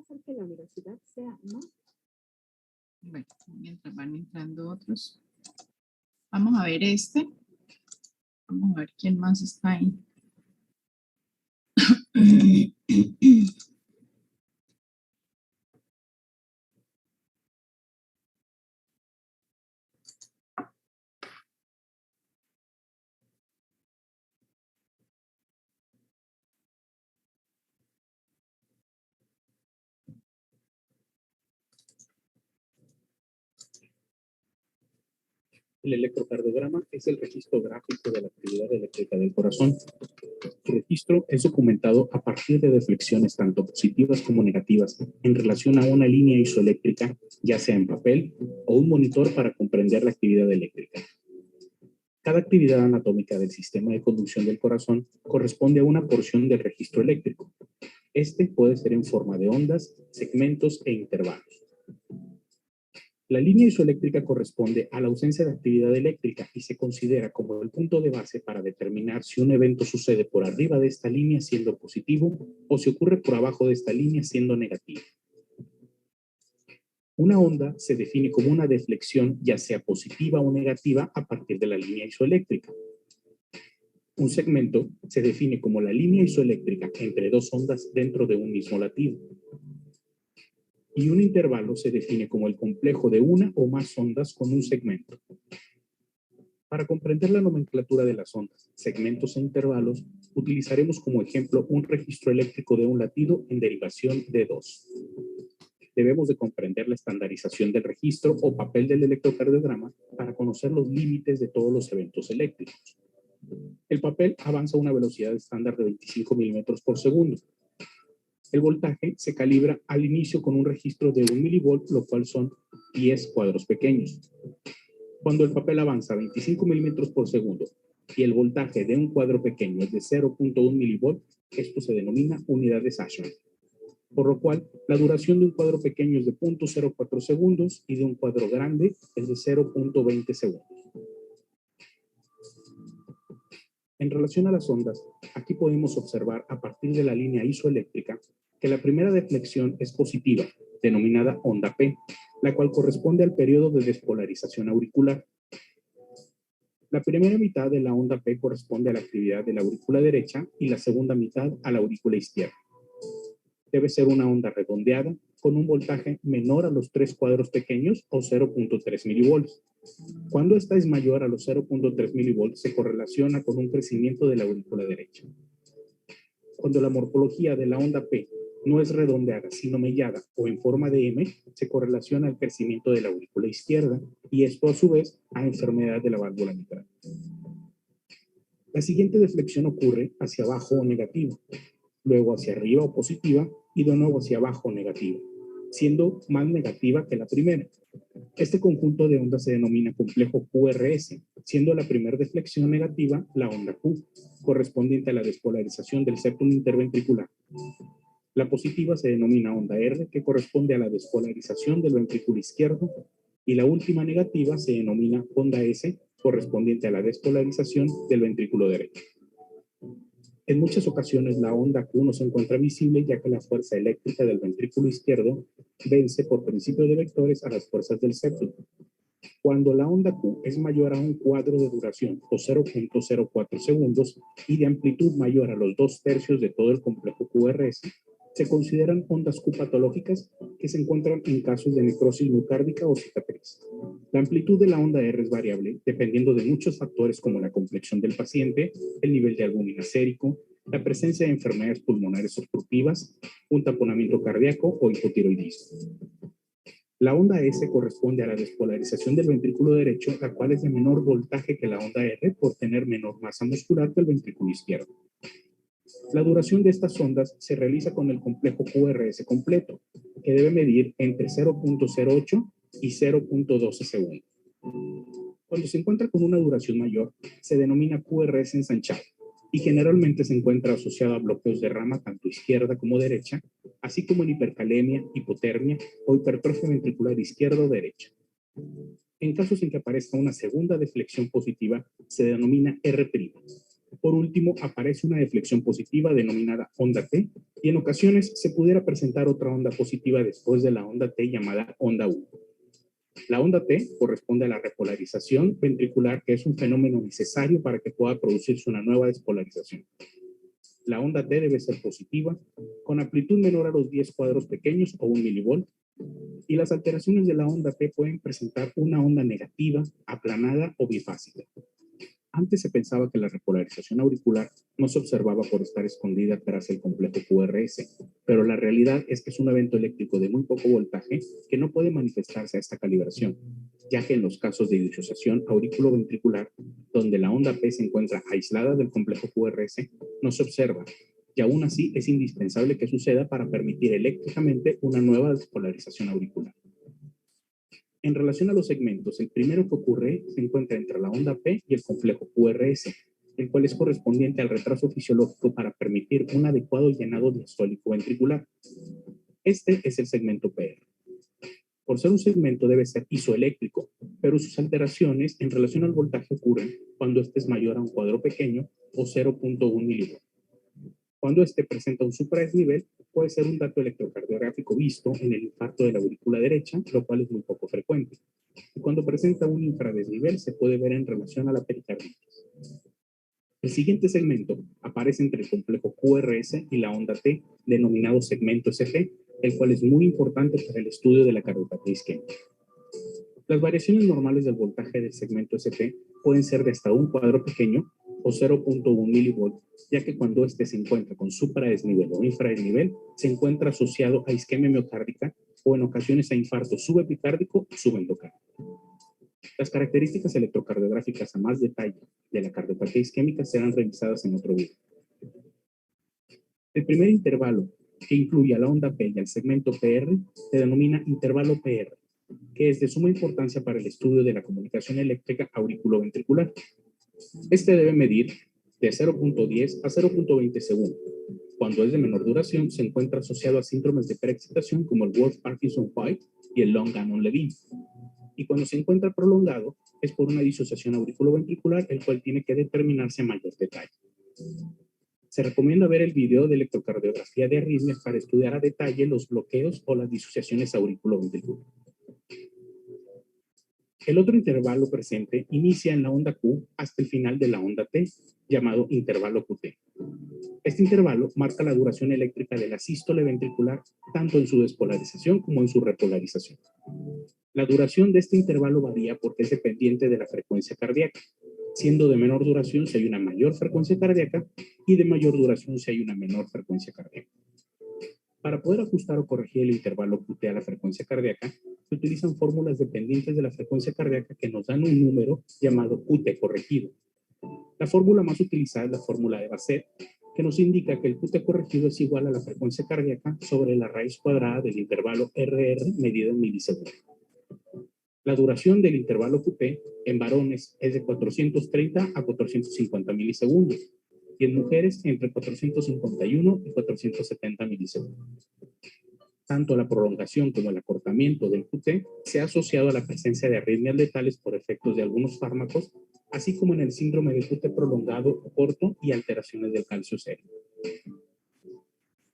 hacer que la velocidad sea más. Bueno, mientras van entrando otros. Vamos a ver este. Vamos a ver quién más está ahí. El electrocardiograma es el registro gráfico de la actividad eléctrica del corazón. Su registro es documentado a partir de deflexiones tanto positivas como negativas en relación a una línea isoeléctrica, ya sea en papel o un monitor para comprender la actividad eléctrica. Cada actividad anatómica del sistema de conducción del corazón corresponde a una porción del registro eléctrico. Este puede ser en forma de ondas, segmentos e intervalos. La línea isoeléctrica corresponde a la ausencia de actividad eléctrica y se considera como el punto de base para determinar si un evento sucede por arriba de esta línea siendo positivo o si ocurre por abajo de esta línea siendo negativo. Una onda se define como una deflexión, ya sea positiva o negativa, a partir de la línea isoeléctrica. Un segmento se define como la línea isoeléctrica entre dos ondas dentro de un mismo latido. Y un intervalo se define como el complejo de una o más ondas con un segmento. Para comprender la nomenclatura de las ondas, segmentos e intervalos, utilizaremos como ejemplo un registro eléctrico de un latido en derivación de 2. Debemos de comprender la estandarización del registro o papel del electrocardiograma para conocer los límites de todos los eventos eléctricos. El papel avanza a una velocidad estándar de 25 milímetros por segundo. El voltaje se calibra al inicio con un registro de 1 milivolt, lo cual son 10 cuadros pequeños. Cuando el papel avanza a 25 milímetros por segundo y el voltaje de un cuadro pequeño es de 0.1 milivolt, esto se denomina unidad de Sachs. Por lo cual, la duración de un cuadro pequeño es de 0.04 segundos y de un cuadro grande es de 0.20 segundos. En relación a las ondas, aquí podemos observar a partir de la línea isoeléctrica que la primera deflexión es positiva, denominada onda P, la cual corresponde al periodo de despolarización auricular. La primera mitad de la onda P corresponde a la actividad de la aurícula derecha y la segunda mitad a la aurícula izquierda. Debe ser una onda redondeada con un voltaje menor a los 3 cuadros pequeños o 0.3 milivolts. Cuando esta es mayor a los 0.3 milivolts, se correlaciona con un crecimiento de la aurícula derecha. Cuando la morfología de la onda P no es redondeada, sino mellada o en forma de M, se correlaciona al crecimiento de la aurícula izquierda y esto a su vez a enfermedad de la válvula mitral. La siguiente deflexión ocurre hacia abajo o negativa, luego hacia arriba o positiva y de nuevo hacia abajo o negativa, siendo más negativa que la primera. Este conjunto de ondas se denomina complejo QRS, siendo la primera deflexión negativa la onda Q, correspondiente a la despolarización del septum interventricular. La positiva se denomina onda R, que corresponde a la despolarización del ventrículo izquierdo, y la última negativa se denomina onda S, correspondiente a la despolarización del ventrículo derecho. En muchas ocasiones la onda Q no se encuentra visible ya que la fuerza eléctrica del ventrículo izquierdo vence por principio de vectores a las fuerzas del septum. Cuando la onda Q es mayor a un cuadro de duración o 0.04 segundos y de amplitud mayor a los 2/3 de todo el complejo QRS, se consideran ondas Q patológicas que se encuentran en casos de necrosis miocárdica o cicatriz. La amplitud de la onda R es variable dependiendo de muchos factores como la complexión del paciente, el nivel de albúmina sérico, la presencia de enfermedades pulmonares obstructivas, un taponamiento cardíaco o hipotiroidismo. La onda S corresponde a la despolarización del ventrículo derecho, la cual es de menor voltaje que la onda R por tener menor masa muscular que el ventrículo izquierdo. La duración de estas ondas se realiza con el complejo QRS completo, que debe medir entre 0.08 y 0.12 segundos. Cuando se encuentra con una duración mayor, se denomina QRS ensanchado y generalmente se encuentra asociado a bloqueos de rama tanto izquierda como derecha, así como en hipercalemia, hipotermia o hipertrofia ventricular izquierda o derecha. En casos en que aparezca una segunda deflexión positiva, se denomina R'. Por último, aparece una deflexión positiva denominada onda T, y en ocasiones se pudiera presentar otra onda positiva después de la onda T llamada onda U. La onda T corresponde a la repolarización ventricular, que es un fenómeno necesario para que pueda producirse una nueva despolarización. La onda T debe ser positiva, con amplitud menor a los 10 cuadros pequeños o 1 milivolt, y las alteraciones de la onda T pueden presentar una onda negativa, aplanada o bifásica. Antes se pensaba que la repolarización auricular no se observaba por estar escondida tras el complejo QRS, pero la realidad es que es un evento eléctrico de muy poco voltaje que no puede manifestarse a esta calibración, ya que en los casos de disociación auriculoventricular, donde la onda P se encuentra aislada del complejo QRS, no se observa, y aún así es indispensable que suceda para permitir eléctricamente una nueva despolarización auricular. En relación a los segmentos, el primero que ocurre se encuentra entre la onda P y el complejo QRS, el cual es correspondiente al retraso fisiológico para permitir un adecuado llenado diastólico ventricular. Este es el segmento PR. Por ser un segmento debe ser isoeléctrico, pero sus alteraciones en relación al voltaje ocurren cuando este es mayor a un cuadro pequeño o 0.1 milivolt. Cuando este presenta un supradesnivel, puede ser un dato electrocardiográfico visto en el infarto de la aurícula derecha, lo cual es muy poco frecuente. Y cuando presenta un infradesnivel, se puede ver en relación a la pericarditis. El siguiente segmento aparece entre el complejo QRS y la onda T, denominado segmento ST, el cual es muy importante para el estudio de la cardiopatía isquémica. Las variaciones normales del voltaje del segmento ST pueden ser de hasta un cuadro pequeño o 0.1 milivolt, ya que cuando este se encuentra con supradesnivel o infradesnivel, se encuentra asociado a isquemia miocárdica o en ocasiones a infarto subepicárdico o subendocárdico. Las características electrocardiográficas a más detalle de la cardiopatía isquémica serán revisadas en otro video. El primer intervalo que incluye a la onda P y al segmento PR se denomina intervalo PR, que es de suma importancia para el estudio de la comunicación eléctrica auriculoventricular. Este debe medir de 0.10 a 0.20 segundos. Cuando es de menor duración, se encuentra asociado a síndromes de preexcitación como el Wolff-Parkinson-White y el Long-Gannon-Levin. Y cuando se encuentra prolongado, es por una disociación auriculoventricular, el cual tiene que determinarse en mayor detalle. Se recomienda ver el video de electrocardiografía de arritmias para estudiar a detalle los bloqueos o las disociaciones auriculoventriculares. El otro intervalo presente inicia en la onda Q hasta el final de la onda T, llamado intervalo QT. Este intervalo marca la duración eléctrica de la sístole ventricular, tanto en su despolarización como en su repolarización. La duración de este intervalo varía porque es dependiente de la frecuencia cardíaca, siendo de menor duración si hay una mayor frecuencia cardíaca y de mayor duración si hay una menor frecuencia cardíaca. Para poder ajustar o corregir el intervalo QT a la frecuencia cardíaca, se utilizan fórmulas dependientes de la frecuencia cardíaca que nos dan un número llamado QT corregido. La fórmula más utilizada es la fórmula de Bassett, que nos indica que el QT corregido es igual a la frecuencia cardíaca sobre la raíz cuadrada del intervalo RR medido en milisegundos. La duración del intervalo QT en varones es de 430 a 450 milisegundos y en mujeres entre 451 y 470 milisegundos. Tanto la prolongación como el acortamiento del QT se ha asociado a la presencia de arritmias letales por efectos de algunos fármacos, así como en el síndrome de QT prolongado o corto y alteraciones del calcio serio.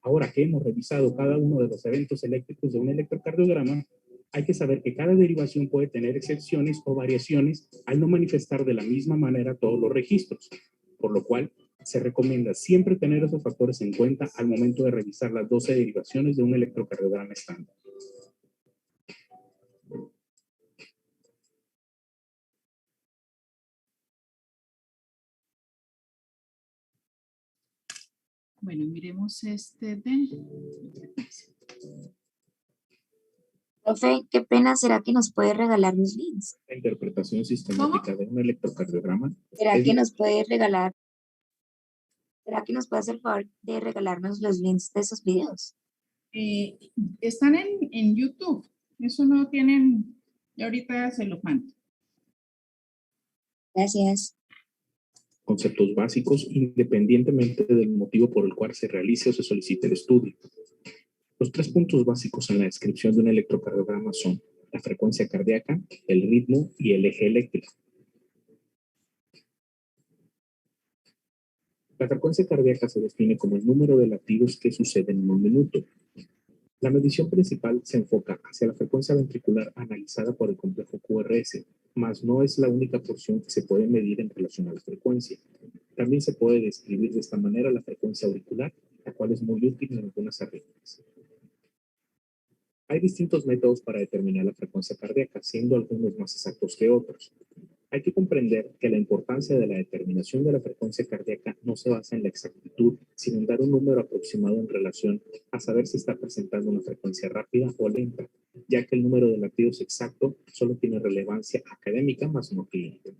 Ahora que hemos revisado cada uno de los eventos eléctricos de un electrocardiograma, hay que saber que cada derivación puede tener excepciones o variaciones al no manifestar de la misma manera todos los registros, por lo cual se recomienda siempre tener esos factores en cuenta al momento de revisar las 12 derivaciones de un electrocardiograma estándar. Bueno, miremos este de... Profe, qué pena, ¿será que nos puede regalar los links? La interpretación sistemática de un electrocardiograma ¿Será que nos puede regalar? ¿Será que nos puede hacer el favor de regalarnos los links de esos videos? Están en YouTube. Eso no tienen... Y ahorita se los mando. Gracias. Conceptos básicos independientemente del motivo por el cual se realice o se solicite el estudio. Los 3 puntos básicos en la descripción de un electrocardiograma son la frecuencia cardíaca, el ritmo y el eje eléctrico. La frecuencia cardíaca se define como el número de latidos que suceden en un minuto. La medición principal se enfoca hacia la frecuencia ventricular analizada por el complejo QRS, mas no es la única porción que se puede medir en relación a la frecuencia. También se puede describir de esta manera la frecuencia auricular, la cual es muy útil en algunas arritmias. Hay distintos métodos para determinar la frecuencia cardíaca, siendo algunos más exactos que otros. Hay que comprender que la importancia de la determinación de la frecuencia cardíaca no se basa en la exactitud, sino en dar un número aproximado en relación a saber si está presentando una frecuencia rápida o lenta, ya que el número de latidos exacto solo tiene relevancia académica más no clínica.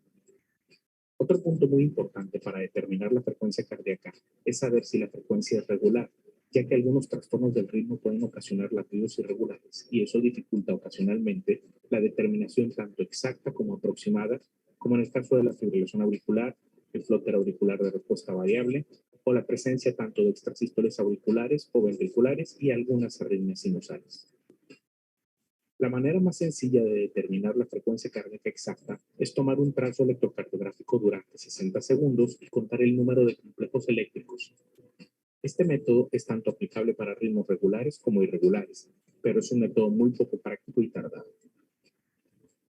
Otro punto muy importante para determinar la frecuencia cardíaca es saber si la frecuencia es regular, ya que algunos trastornos del ritmo pueden ocasionar latidos irregulares y eso dificulta ocasionalmente la determinación tanto exacta como aproximada, como en el caso de la fibrilación auricular, el flóter auricular de respuesta variable o la presencia tanto de extrasístoles auriculares o ventriculares y algunas arritmias sinusales. La manera más sencilla de determinar la frecuencia cardíaca exacta es tomar un trazo electrocardiográfico durante 60 segundos y contar el número de complejos eléctricos. Este método es tanto aplicable para ritmos regulares como irregulares, pero es un método muy poco práctico y tardado.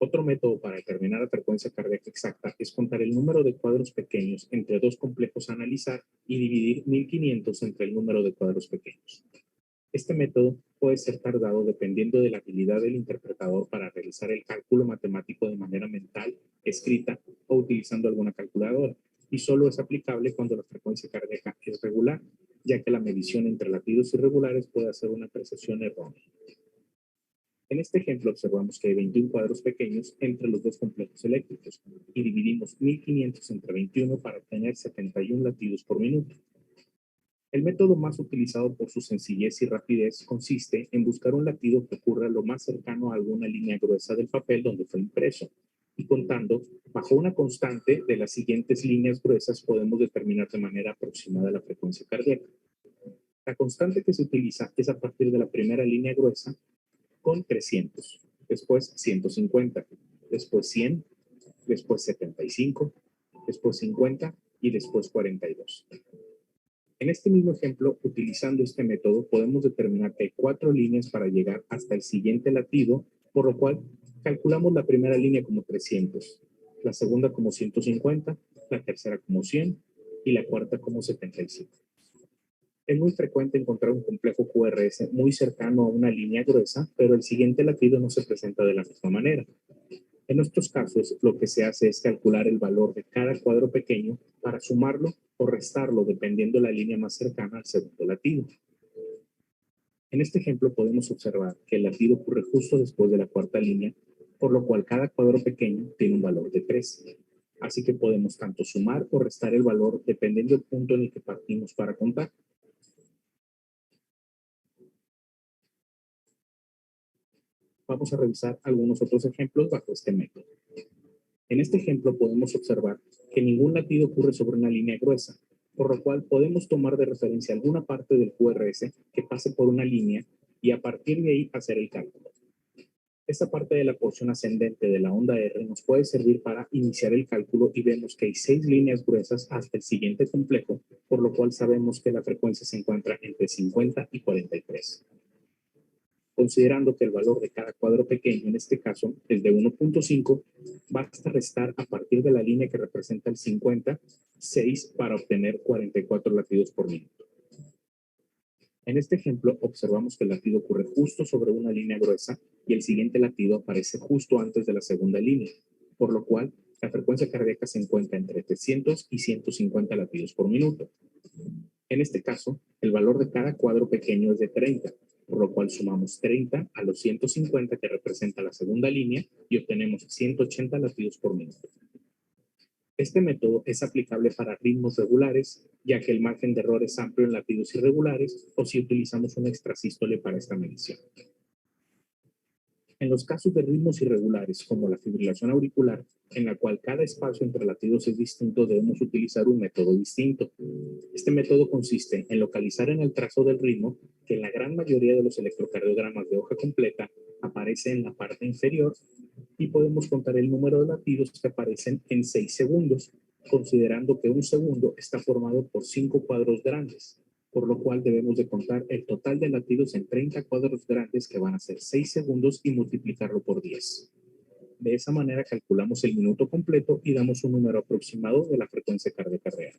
Otro método para determinar la frecuencia cardíaca exacta es contar el número de cuadros pequeños entre dos complejos a analizar y dividir 1500 entre el número de cuadros pequeños. Este método puede ser tardado dependiendo de la habilidad del interpretador para realizar el cálculo matemático de manera mental, escrita o utilizando alguna calculadora, y solo es aplicable cuando la frecuencia cardíaca es regular, ya que la medición entre latidos irregulares puede hacer una precisión errónea. En este ejemplo observamos que hay 21 cuadros pequeños entre los dos complejos eléctricos y dividimos 1500 entre 21 para obtener 71 latidos por minuto. El método más utilizado por su sencillez y rapidez consiste en buscar un latido que ocurra lo más cercano a alguna línea gruesa del papel donde fue impreso, y contando bajo una constante de las siguientes líneas gruesas podemos determinar de manera aproximada la frecuencia cardíaca. La constante que se utiliza es a partir de la primera línea gruesa con 300, después 150, después 100, después 75, después 50 y después 42. En este mismo ejemplo, utilizando este método, podemos determinar que hay 4 líneas para llegar hasta el siguiente latido, por lo cual calculamos la primera línea como 300, la segunda como 150, la tercera como 100 y la cuarta como 75. Es muy frecuente encontrar un complejo QRS muy cercano a una línea gruesa, pero el siguiente latido no se presenta de la misma manera. En estos casos, lo que se hace es calcular el valor de cada cuadro pequeño para sumarlo o restarlo dependiendo la línea más cercana al segundo latido. En este ejemplo podemos observar que el latido ocurre justo después de la cuarta línea, por lo cual cada cuadro pequeño tiene un valor de 3. Así que podemos tanto sumar o restar el valor dependiendo del punto en el que partimos para contar. Vamos a revisar algunos otros ejemplos bajo este método. En este ejemplo podemos observar que ningún latido ocurre sobre una línea gruesa, por lo cual podemos tomar de referencia alguna parte del QRS que pase por una línea y a partir de ahí hacer el cálculo. Esta parte de la porción ascendente de la onda R nos puede servir para iniciar el cálculo y vemos que hay 6 líneas gruesas hasta el siguiente complejo, por lo cual sabemos que la frecuencia se encuentra entre 50 y 43. Considerando que el valor de cada cuadro pequeño, en este caso es de 1.5, basta restar a partir de la línea que representa el 50, 6 para obtener 44 latidos por minuto. En este ejemplo observamos que el latido ocurre justo sobre una línea gruesa y el siguiente latido aparece justo antes de la segunda línea, por lo cual la frecuencia cardíaca se encuentra entre 300 y 150 latidos por minuto. En este caso, el valor de cada cuadro pequeño es de 30, por lo cual sumamos 30 a los 150 que representa la segunda línea y obtenemos 180 latidos por minuto. Este método es aplicable para ritmos regulares, ya que el margen de error es amplio en latidos irregulares o si utilizamos un extrasístole para esta medición. En los casos de ritmos irregulares, como la fibrilación auricular, en la cual cada espacio entre latidos es distinto, debemos utilizar un método distinto. Este método consiste en localizar en el trazo del ritmo, que en la gran mayoría de los electrocardiogramas de hoja completa aparece en la parte inferior, y podemos contar el número de latidos que aparecen en 6 segundos, considerando que un segundo está formado por 5 cuadros grandes, por lo cual debemos de contar el total de latidos en 30 cuadros grandes que van a ser 6 segundos y multiplicarlo por 10. De esa manera calculamos el minuto completo y damos un número aproximado de la frecuencia cardíaca real.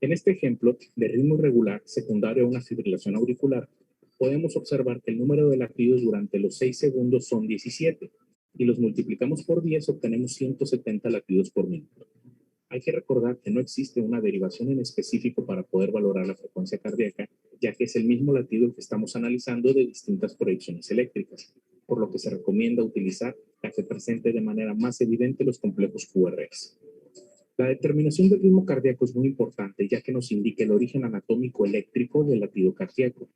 En este ejemplo de ritmo irregular secundario a una fibrilación auricular, podemos observar que el número de latidos durante los 6 segundos son 17 y los multiplicamos por 10 obtenemos 170 latidos por minuto. Hay que recordar que no existe una derivación en específico para poder valorar la frecuencia cardíaca, ya que es el mismo latido que estamos analizando de distintas proyecciones eléctricas, por lo que se recomienda utilizar la que presente de manera más evidente los complejos QRS. La determinación del ritmo cardíaco es muy importante, ya que nos indica el origen anatómico eléctrico del latido cardíaco.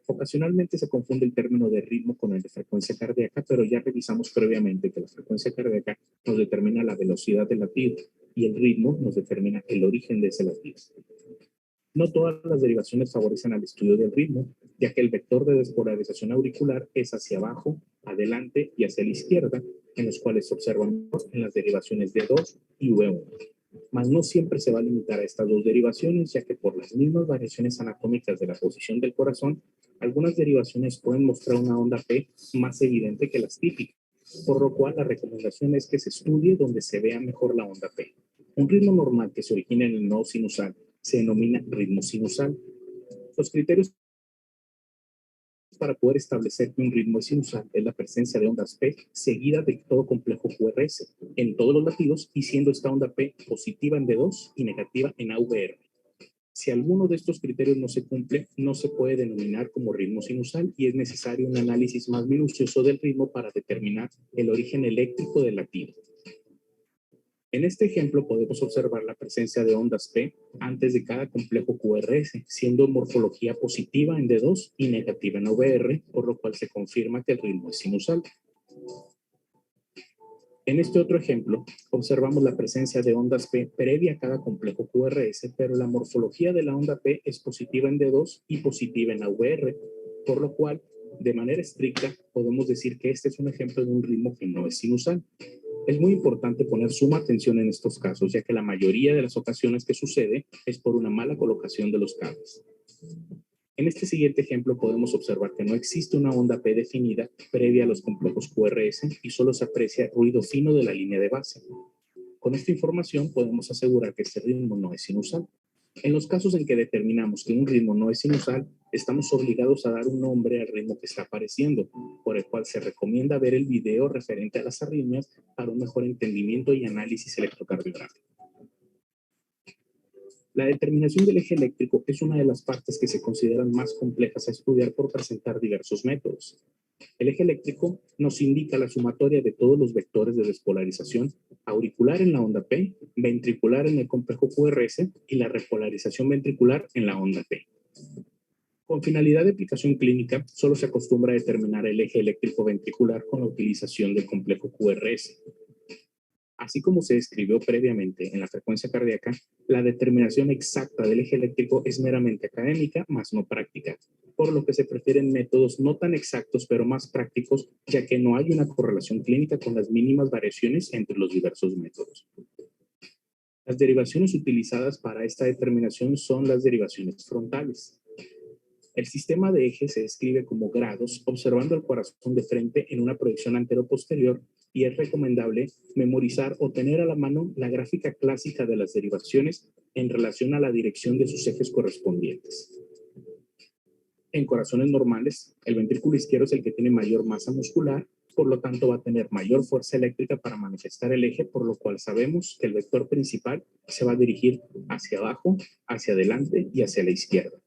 Ocasionalmente se confunde el término de ritmo con el de frecuencia cardíaca, pero ya revisamos previamente que la frecuencia cardíaca nos determina la velocidad del latido y el ritmo nos determina el origen de ese latido. No todas las derivaciones favorecen al estudio del ritmo, ya que el vector de despolarización auricular es hacia abajo, adelante y hacia la izquierda, en los cuales se observan en las derivaciones D2 y V1. Mas no siempre se va a limitar a estas dos derivaciones, ya que por las mismas variaciones anatómicas de la posición del corazón, algunas derivaciones pueden mostrar una onda P más evidente que las típicas, por lo cual la recomendación es que se estudie donde se vea mejor la onda P. Un ritmo normal que se origina en el nodo sinusal se denomina ritmo sinusal. Los criterios para poder establecer que un ritmo es sinusal es la presencia de ondas P seguida de todo complejo QRS en todos los latidos y siendo esta onda P positiva en D2 y negativa en AVR. Si alguno de estos criterios no se cumple, no se puede denominar como ritmo sinusal y es necesario un análisis más minucioso del ritmo para determinar el origen eléctrico del latido. En este ejemplo podemos observar la presencia de ondas P antes de cada complejo QRS, siendo morfología positiva en D2 y negativa en AVR, por lo cual se confirma que el ritmo es sinusal. En este otro ejemplo, observamos la presencia de ondas P previa a cada complejo QRS, pero la morfología de la onda P es positiva en D2 y positiva en AVR, por lo cual, de manera estricta, podemos decir que este es un ejemplo de un ritmo que no es sinusal. Es muy importante poner suma atención en estos casos, ya que la mayoría de las ocasiones que sucede es por una mala colocación de los cables. En este siguiente ejemplo podemos observar que no existe una onda P definida previa a los complejos QRS y solo se aprecia ruido fino de la línea de base. Con esta información podemos asegurar que este ritmo no es sinusal. En los casos en que determinamos que un ritmo no es sinusal, estamos obligados a dar un nombre al ritmo que está apareciendo, por el cual se recomienda ver el video referente a las arritmias para un mejor entendimiento y análisis electrocardiográfico. La determinación del eje eléctrico es una de las partes que se consideran más complejas a estudiar por presentar diversos métodos. El eje eléctrico nos indica la sumatoria de todos los vectores de despolarización auricular en la onda P, ventricular en el complejo QRS y la repolarización ventricular en la onda P. Con finalidad de aplicación clínica, solo se acostumbra a determinar el eje eléctrico ventricular con la utilización del complejo QRS. Así como se describió previamente en la frecuencia cardíaca, la determinación exacta del eje eléctrico es meramente académica, más no práctica, por lo que se prefieren métodos no tan exactos pero más prácticos, ya que no hay una correlación clínica con las mínimas variaciones entre los diversos métodos. Las derivaciones utilizadas para esta determinación son las derivaciones frontales. El sistema de eje se describe como grados, observando el corazón de frente en una proyección antero-posterior, y es recomendable memorizar o tener a la mano la gráfica clásica de las derivaciones en relación a la dirección de sus ejes correspondientes. En corazones normales, el ventrículo izquierdo es el que tiene mayor masa muscular, por lo tanto va a tener mayor fuerza eléctrica para manifestar el eje, por lo cual sabemos que el vector principal se va a dirigir hacia abajo, hacia adelante y hacia la izquierda.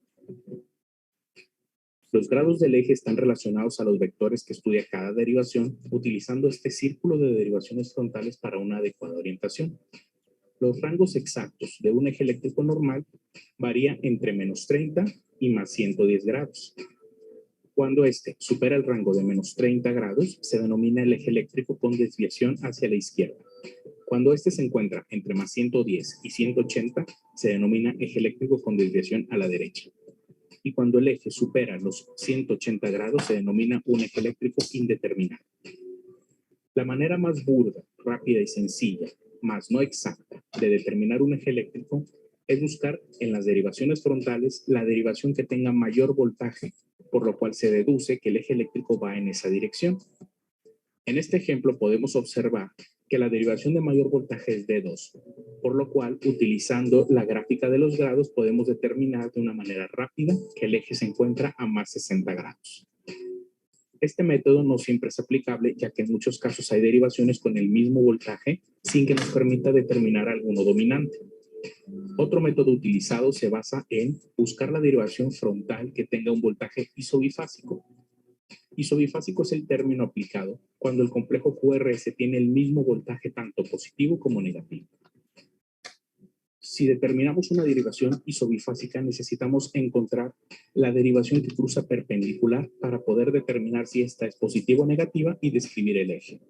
Los grados del eje están relacionados a los vectores que estudia cada derivación, utilizando este círculo de derivaciones frontales para una adecuada orientación. Los rangos exactos de un eje eléctrico normal varían entre menos 30 y más 110 grados. Cuando este supera el rango de menos 30 grados, se denomina el eje eléctrico con desviación hacia la izquierda. Cuando este se encuentra entre más 110 y 180, se denomina eje eléctrico con desviación a la derecha. Y cuando el eje supera los 180 grados se denomina un eje eléctrico indeterminado. La manera más burda rápida y sencilla, más no exacta, de determinar un eje eléctrico es buscar en las derivaciones frontales la derivación que tenga mayor voltaje, por lo cual se deduce que el eje eléctrico va en esa dirección. En este ejemplo podemos observar que la derivación de mayor voltaje es D2, por lo cual, utilizando la gráfica de los grados, podemos determinar de una manera rápida que el eje se encuentra a más 60 grados. Este método no siempre es aplicable, ya que en muchos casos hay derivaciones con el mismo voltaje sin que nos permita determinar alguno dominante. Otro método utilizado se basa en buscar la derivación frontal que tenga un voltaje isobifásico. Isobifásico es el término aplicado cuando el complejo QRS tiene el mismo voltaje tanto positivo como negativo. Si determinamos una derivación isobifásica, necesitamos encontrar la derivación que cruza perpendicular para poder determinar si esta es positiva o negativa y describir el eje.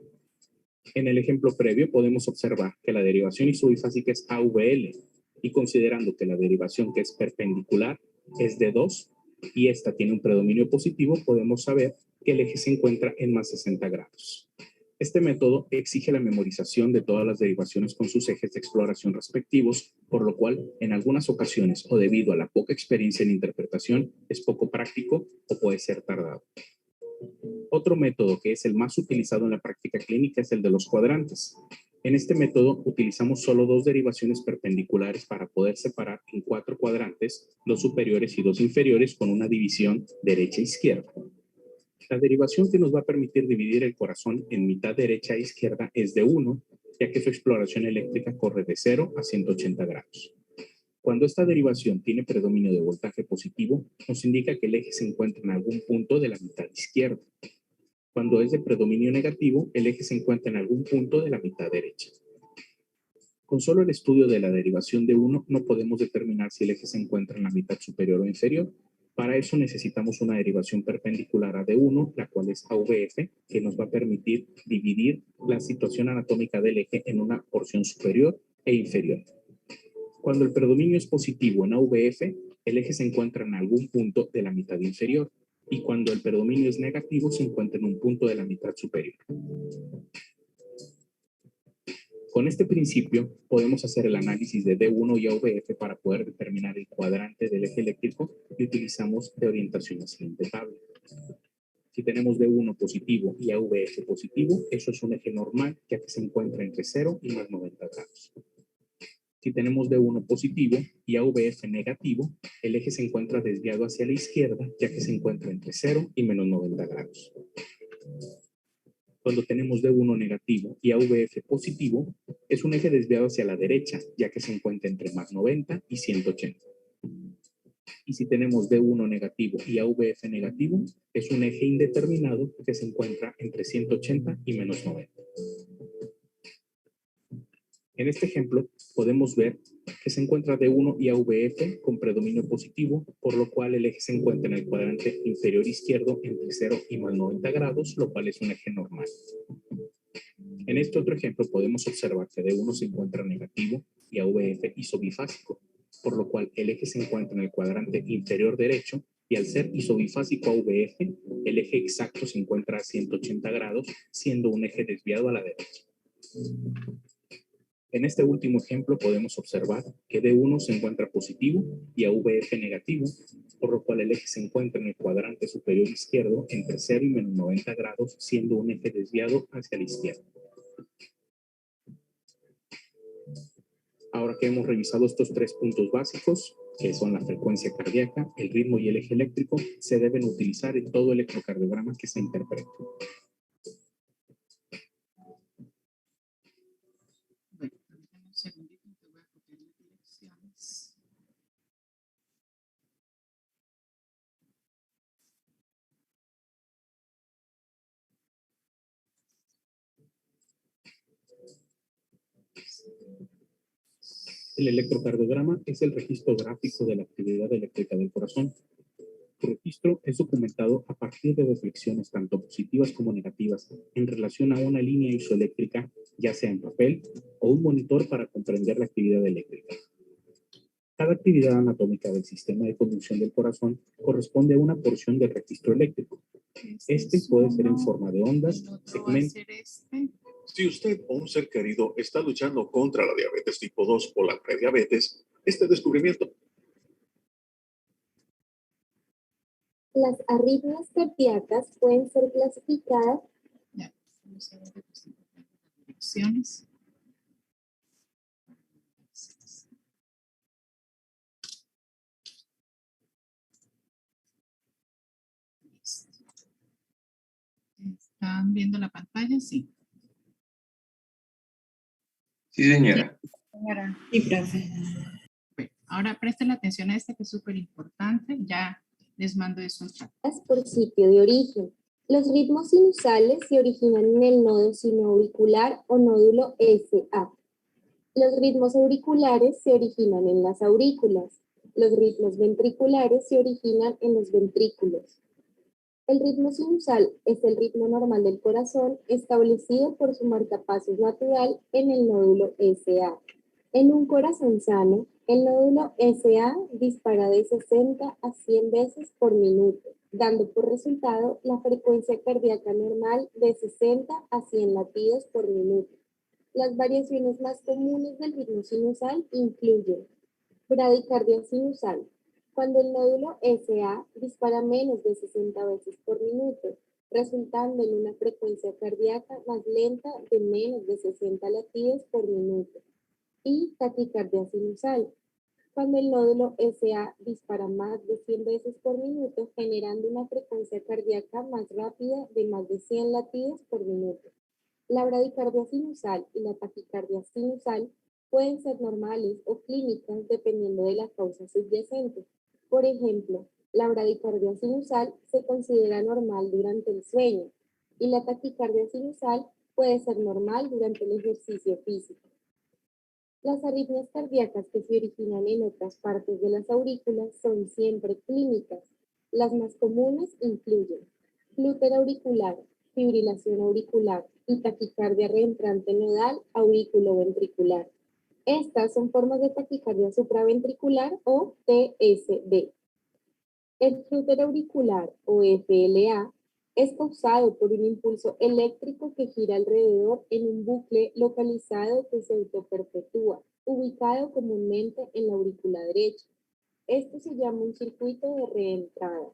En el ejemplo previo podemos observar que la derivación isobifásica es AVL y considerando que la derivación que es perpendicular es D2 y esta tiene un predominio positivo, podemos saber que el eje se encuentra en más 60 grados. Este método exige la memorización de todas las derivaciones con sus ejes de exploración respectivos, por lo cual en algunas ocasiones o debido a la poca experiencia en interpretación es poco práctico o puede ser tardado. Otro método que es el más utilizado en la práctica clínica es el de los cuadrantes. En este método utilizamos solo dos derivaciones perpendiculares para poder separar en 4 cuadrantes, 2 superiores y 2 inferiores con una división derecha-izquierda. La derivación que nos va a permitir dividir el corazón en mitad derecha e izquierda es de 1, ya que su exploración eléctrica corre de 0 a 180 grados. Cuando esta derivación tiene predominio de voltaje positivo, nos indica que el eje se encuentra en algún punto de la mitad izquierda. Cuando es de predominio negativo, el eje se encuentra en algún punto de la mitad derecha. Con solo el estudio de la derivación de 1 no podemos determinar si el eje se encuentra en la mitad superior o inferior. Para eso necesitamos una derivación perpendicular a D1, la cual es AVF, que nos va a permitir dividir la situación anatómica del eje en una porción superior e inferior. Cuando el predominio es positivo en AVF, el eje se encuentra en algún punto de la mitad inferior y cuando el predominio es negativo se encuentra en un punto de la mitad superior. Con este principio podemos hacer el análisis de D1 y AVF para poder determinar el cuadrante del eje eléctrico y utilizamos de orientación la siguiente tabla. Si tenemos D1 positivo y AVF positivo, eso es un eje normal ya que se encuentra entre 0 y más 90 grados. Si tenemos D1 positivo y AVF negativo, el eje se encuentra desviado hacia la izquierda ya que se encuentra entre 0 y menos 90 grados. Cuando tenemos D1 negativo y AVF positivo, es un eje desviado hacia la derecha, ya que se encuentra entre más 90 y 180. Y si tenemos D1 negativo y AVF negativo, es un eje indeterminado que se encuentra entre 180 y menos 90. En este ejemplo, podemos ver que se encuentra D1 y AVF con predominio positivo, por lo cual el eje se encuentra en el cuadrante inferior izquierdo entre 0 y más 90 grados, lo cual es un eje normal. En este otro ejemplo podemos observar que D1 se encuentra negativo y AVF isobifásico, por lo cual el eje se encuentra en el cuadrante inferior derecho y al ser isobifásico AVF, el eje exacto se encuentra a 180 grados, siendo un eje desviado a la derecha. En este último ejemplo podemos observar que D1 se encuentra positivo y AVF negativo, por lo cual el eje se encuentra en el cuadrante superior izquierdo entre 0 y menos 90 grados, siendo un eje desviado hacia la izquierda. Ahora que hemos revisado estos 3 puntos básicos, que son la frecuencia cardíaca, el ritmo y el eje eléctrico, se deben utilizar en todo electrocardiograma que se interprete. Bueno, un segundito, te voy a copiar las direcciones. El electrocardiograma es el registro gráfico de la actividad eléctrica del corazón. Su registro es documentado a partir de reflexiones tanto positivas como negativas en relación a una línea isoeléctrica, ya sea en papel o un monitor para comprender la actividad eléctrica. Cada actividad anatómica del sistema de conducción del corazón corresponde a una porción del registro eléctrico. Este puede ser en forma de ondas, el otro va a segmentos. ser este. Si usted o un ser querido está luchando contra la diabetes tipo 2 o la prediabetes, este descubrimiento Las arritmias cardíacas pueden ser clasificadas Ya, vamos a ver las direcciones. Listo. ¿Están viendo la pantalla? Sí. Sí, señora. Señora. Sí, profe. Bueno, ahora presten atención a este que es súper importante. Ya les mando eso en chat. por sitio de origen. Los ritmos sinusales se originan en el nodo sinoauricular o nódulo SA. Los ritmos auriculares se originan en las aurículas. Los ritmos ventriculares se originan en los ventrículos. El ritmo sinusal es el ritmo normal del corazón establecido por su marcapasos natural en el nódulo SA. En un corazón sano, el nódulo SA dispara de 60 a 100 veces por minuto, dando por resultado la frecuencia cardíaca normal de 60 a 100 latidos por minuto. Las variaciones más comunes del ritmo sinusal incluyen bradicardia sinusal, cuando el nódulo SA dispara menos de 60 veces por minuto, resultando en una frecuencia cardíaca más lenta de menos de 60 latidos por minuto. Y taquicardia sinusal, cuando el nódulo SA dispara más de 100 veces por minuto, generando una frecuencia cardíaca más rápida de más de 100 latidos por minuto. La bradicardia sinusal y la taquicardia sinusal pueden ser normales o clínicas dependiendo de la causa subyacente. Por ejemplo, la bradicardia sinusal se considera normal durante el sueño y la taquicardia sinusal puede ser normal durante el ejercicio físico. Las arritmias cardíacas que se originan en otras partes de las aurículas son siempre clínicas. Las más comunes incluyen flúter auricular, fibrilación auricular y taquicardia reentrante nodal aurículo-ventricular. Estas son formas de taquicardia supraventricular o TSB. El flúter auricular o FLA es causado por un impulso eléctrico que gira alrededor en un bucle localizado que se autoperpetúa, ubicado comúnmente en la aurícula derecha. Esto se llama un circuito de reentrada.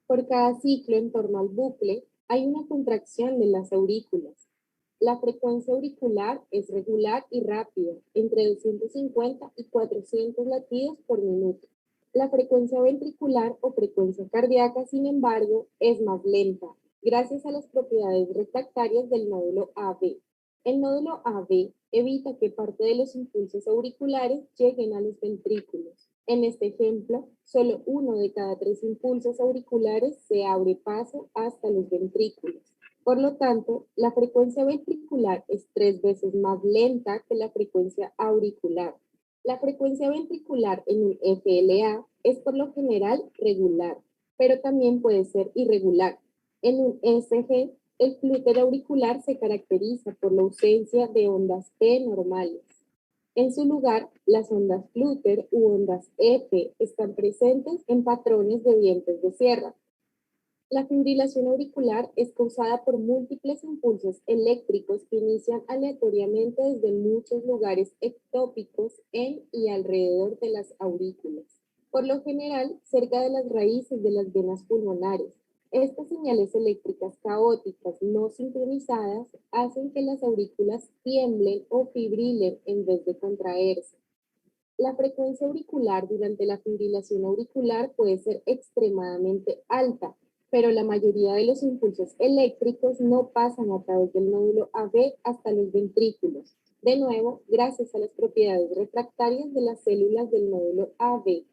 Por cada ciclo en torno al bucle, hay una contracción de las aurículas. La frecuencia auricular es regular y rápida, entre 250 y 400 latidos por minuto. La frecuencia ventricular o frecuencia cardíaca, sin embargo, es más lenta, gracias a las propiedades refractarias del nódulo AB. El nódulo AB evita que parte de los impulsos auriculares lleguen a los ventrículos. En este ejemplo, solo 1 de cada 3 impulsos auriculares se abre paso hasta los ventrículos. Por lo tanto, la frecuencia ventricular es 3 veces más lenta que la frecuencia auricular. La frecuencia ventricular en un FLA es por lo general regular, pero también puede ser irregular. En un ECG, el flúter auricular se caracteriza por la ausencia de ondas P normales. En su lugar, las ondas flúter u ondas F están presentes en patrones de dientes de sierra. La fibrilación auricular es causada por múltiples impulsos eléctricos que inician aleatoriamente desde muchos lugares ectópicos en y alrededor de las aurículas, por lo general cerca de las raíces de las venas pulmonares. Estas señales eléctricas caóticas no sincronizadas hacen que las aurículas tiemblen o fibrilen en vez de contraerse. La frecuencia auricular durante la fibrilación auricular puede ser extremadamente alta, pero la mayoría de los impulsos eléctricos no pasan a través del nódulo AB hasta los ventrículos. De nuevo, gracias a las propiedades refractarias de las células del nódulo AB.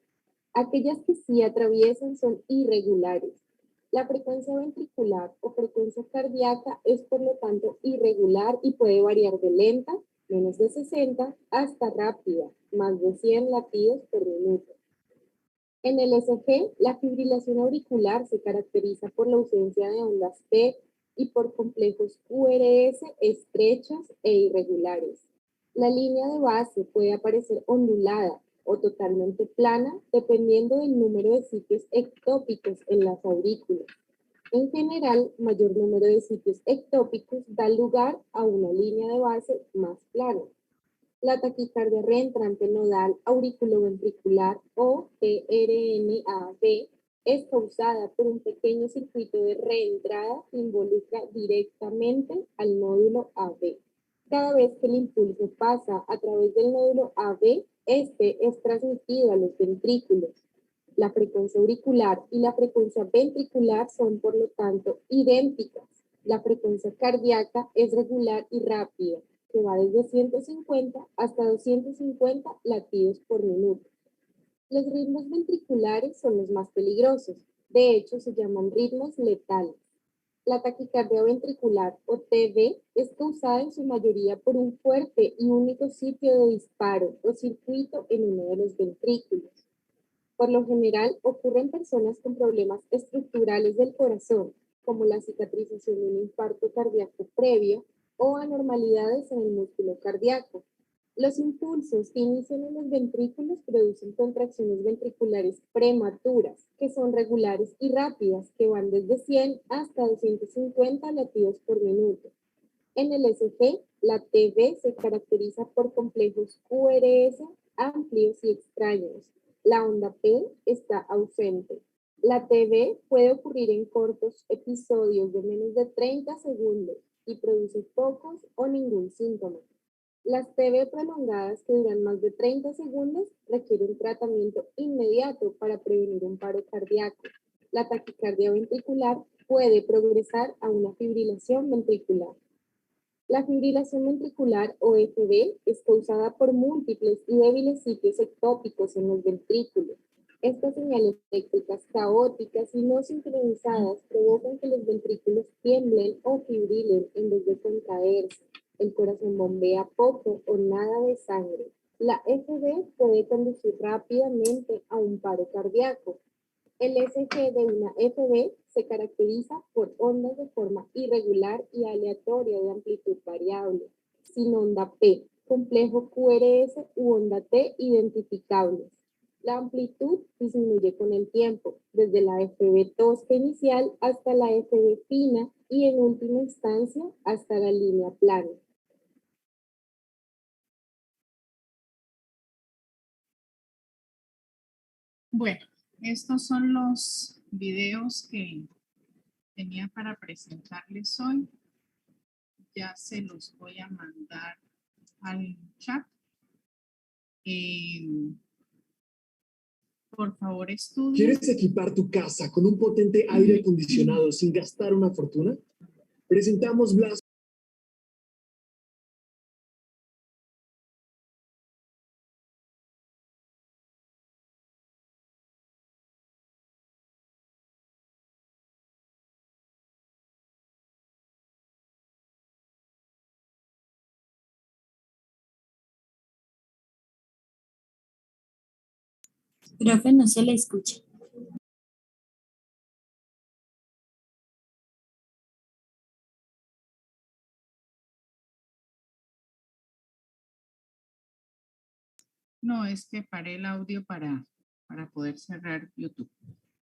Aquellas que sí atraviesan son irregulares. La frecuencia ventricular o frecuencia cardíaca es por lo tanto irregular y puede variar de lenta, menos de 60, hasta rápida, más de 100 latidos por minuto. En el ECG, la fibrilación auricular se caracteriza por la ausencia de ondas P y por complejos QRS estrechos e irregulares. La línea de base puede aparecer ondulada o totalmente plana dependiendo del número de sitios ectópicos en las aurículas. En general, mayor número de sitios ectópicos da lugar a una línea de base más plana. La taquicardia reentrante nodal auriculoventricular o TRNAV es causada por un pequeño circuito de reentrada que involucra directamente al nódulo AB. Cada vez que el impulso pasa a través del nódulo AB, este es transmitido a los ventrículos. La frecuencia auricular y la frecuencia ventricular son, por lo tanto, idénticas. La frecuencia cardíaca es regular y rápida, que va desde 150 hasta 250 latidos por minuto. Los ritmos ventriculares son los más peligrosos. De hecho, se llaman ritmos letales. La taquicardia ventricular o TB es causada en su mayoría por un fuerte y único sitio de disparo o circuito en uno de los ventrículos. Por lo general, ocurre en personas con problemas estructurales del corazón, como la cicatrización de un infarto cardíaco previo o anormalidades en el músculo cardíaco. Los impulsos que inician en los ventrículos producen contracciones ventriculares prematuras, que son regulares y rápidas, que van desde 100 hasta 250 latidos por minuto. En el ECG, la TB se caracteriza por complejos QRS amplios y extraños. La onda P está ausente. La TB puede ocurrir en cortos episodios de menos de 30 segundos y produce pocos o ningún síntoma. Las TB prolongadas que duran más de 30 segundos requieren tratamiento inmediato para prevenir un paro cardíaco. La taquicardia ventricular puede progresar a una fibrilación ventricular. La fibrilación ventricular o FV es causada por múltiples y débiles sitios ectópicos en los ventrículos. Estas señales eléctricas caóticas y no sincronizadas provocan que los ventrículos tiemblen o fibrilen en vez de contraerse. El corazón bombea poco o nada de sangre. La FV puede conducir rápidamente a un paro cardíaco. El ECG de una FV se caracteriza por ondas de forma irregular y aleatoria de amplitud variable, sin onda P, complejo QRS u onda T identificables. La amplitud disminuye con el tiempo, desde la FV tosca inicial hasta la FV fina y en última instancia hasta la línea plana. Bueno, estos son los videos que tenía para presentarles hoy. Ya se los voy a mandar al chat. Por favor, estudien. ¿Quieres equipar tu casa con un potente aire acondicionado sin gastar una fortuna? Presentamos Blast. Profe, no se le escucha. No, es que paré el audio para poder cerrar YouTube.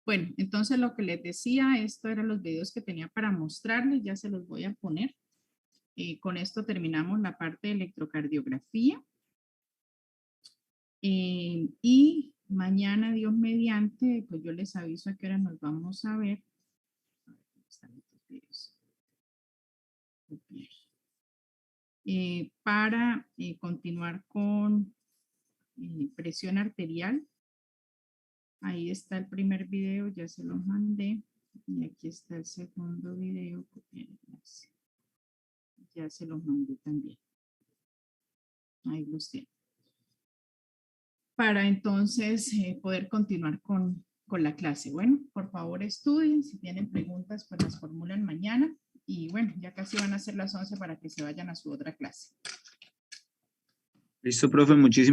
Bueno, entonces lo que les decía, esto eran los videos que tenía para mostrarles, ya se los voy a poner. Con esto terminamos la parte de electrocardiografía. Y mañana, Dios mediante, pues yo les aviso a qué hora nos vamos a ver. Para continuar con presión arterial. Ahí está el primer video, ya se los mandé. Y aquí está el segundo video. Ya se los mandé también. Ahí los tienen. Para entonces poder continuar con la clase. Bueno, por favor estudien. Si tienen preguntas, pues las formulan mañana. Y bueno, ya casi van a ser las 11 para que se vayan a su otra clase. Listo, profe, muchísimas